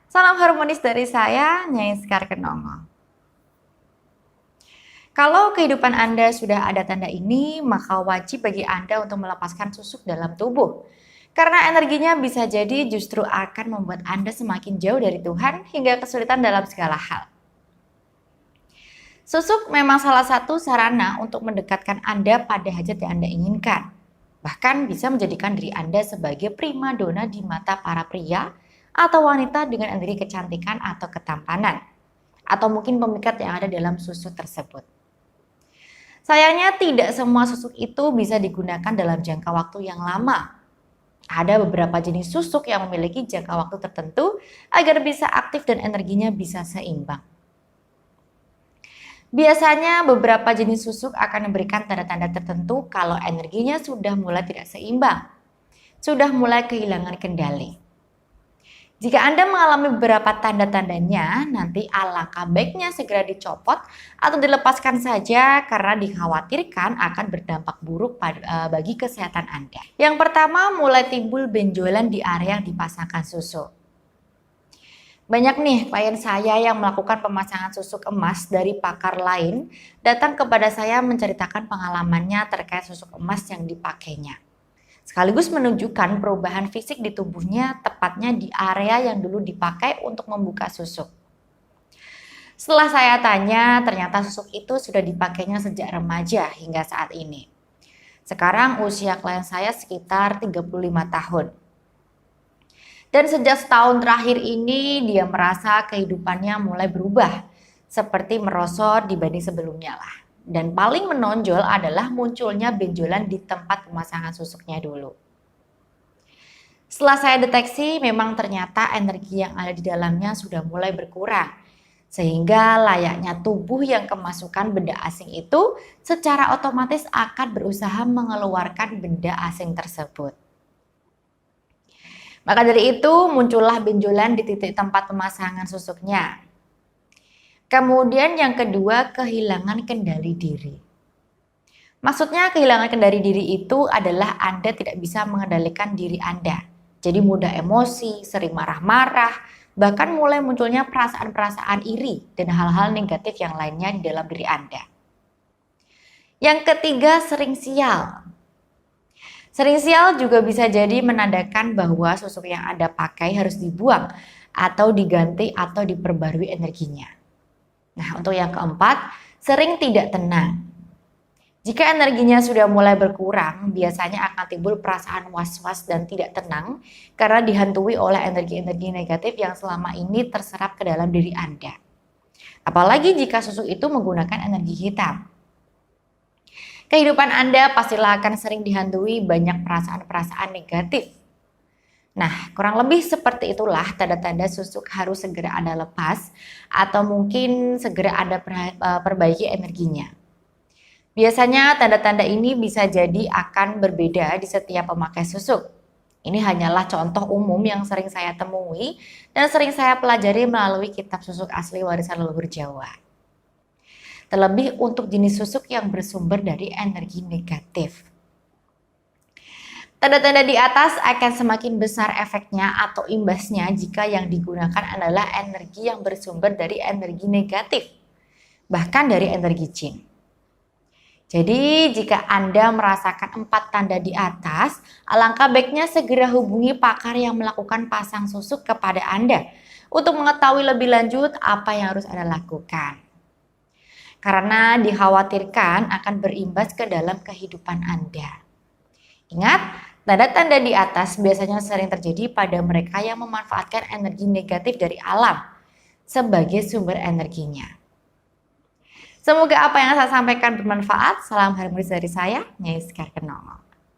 Salam harmonis dari saya, Nyai Sekar Kenongo. Kalau kehidupan Anda sudah ada tanda ini, maka wajib bagi Anda untuk melepaskan susuk dalam tubuh. Karena energinya bisa jadi justru akan membuat Anda semakin jauh dari Tuhan hingga kesulitan dalam segala hal. Susuk memang salah satu sarana untuk mendekatkan Anda pada hajat yang Anda inginkan. Bahkan bisa menjadikan diri Anda sebagai primadona di mata para pria atau wanita dengan energi kecantikan atau ketampanan. Atau mungkin pemikat yang ada dalam susuk tersebut. Sayangnya tidak semua susuk itu bisa digunakan dalam jangka waktu yang lama. Ada beberapa jenis susuk yang memiliki jangka waktu tertentu agar bisa aktif dan energinya bisa seimbang. Biasanya beberapa jenis susuk akan memberikan tanda-tanda tertentu kalau energinya sudah mulai tidak seimbang, sudah mulai kehilangan kendali. Jika Anda mengalami beberapa tanda-tandanya, nanti alangkah baiknya segera dicopot atau dilepaskan saja karena dikhawatirkan akan berdampak buruk bagi kesehatan Anda. Yang pertama, mulai timbul benjolan di area yang dipasangkan susuk. Banyak nih klien saya yang melakukan pemasangan susuk emas dari pakar lain datang kepada saya menceritakan pengalamannya terkait susuk emas yang dipakainya. Sekaligus menunjukkan perubahan fisik di tubuhnya tepatnya di area yang dulu dipakai untuk membuka susuk. Setelah saya tanya, ternyata susuk itu sudah dipakainya sejak remaja hingga saat ini. Sekarang usia klien saya sekitar 35 tahun. Dan sejak setahun terakhir ini dia merasa kehidupannya mulai berubah, seperti merosot dibanding sebelumnya lah. Dan paling menonjol adalah munculnya benjolan di tempat pemasangan susuknya dulu. Setelah saya deteksi, memang ternyata energi yang ada di dalamnya sudah mulai berkurang. Sehingga layaknya tubuh yang kemasukan benda asing itu secara otomatis akan berusaha mengeluarkan benda asing tersebut. Maka dari itu muncullah benjolan di titik tempat pemasangan susuknya. Kemudian yang kedua, kehilangan kendali diri. Maksudnya kehilangan kendali diri itu adalah Anda tidak bisa mengendalikan diri Anda. Jadi mudah emosi, sering marah-marah, bahkan mulai munculnya perasaan-perasaan iri dan hal-hal negatif yang lainnya di dalam diri Anda. Yang ketiga, sering sial. Sering sial juga bisa jadi menandakan bahwa susuk yang Anda pakai harus dibuang atau diganti atau diperbarui energinya. Nah, untuk yang keempat, sering tidak tenang. Jika energinya sudah mulai berkurang, biasanya akan timbul perasaan was-was dan tidak tenang karena dihantui oleh energi-energi negatif yang selama ini terserap ke dalam diri Anda. Apalagi jika susuk itu menggunakan energi hitam. Kehidupan Anda pastilah akan sering dihantui banyak perasaan-perasaan negatif. Nah, kurang lebih seperti itulah tanda-tanda susuk harus segera Anda lepas atau mungkin segera Anda perbaiki energinya. Biasanya tanda-tanda ini bisa jadi akan berbeda di setiap pemakai susuk. Ini hanyalah contoh umum yang sering saya temui dan sering saya pelajari melalui kitab susuk asli warisan leluhur Jawa. Terlebih untuk jenis susuk yang bersumber dari energi negatif. Tanda-tanda di atas akan semakin besar efeknya atau imbasnya jika yang digunakan adalah energi yang bersumber dari energi negatif, bahkan dari energi jin. Jadi jika Anda merasakan 4 tanda di atas, alangkah baiknya segera hubungi pakar yang melakukan pasang susuk kepada Anda untuk mengetahui lebih lanjut apa yang harus Anda lakukan. Karena dikhawatirkan akan berimbas ke dalam kehidupan Anda. Ingat, tanda-tanda di atas biasanya sering terjadi pada mereka yang memanfaatkan energi negatif dari alam sebagai sumber energinya. Semoga apa yang saya sampaikan bermanfaat. Salam harmonis dari saya, Nyai Sekar Kenongo.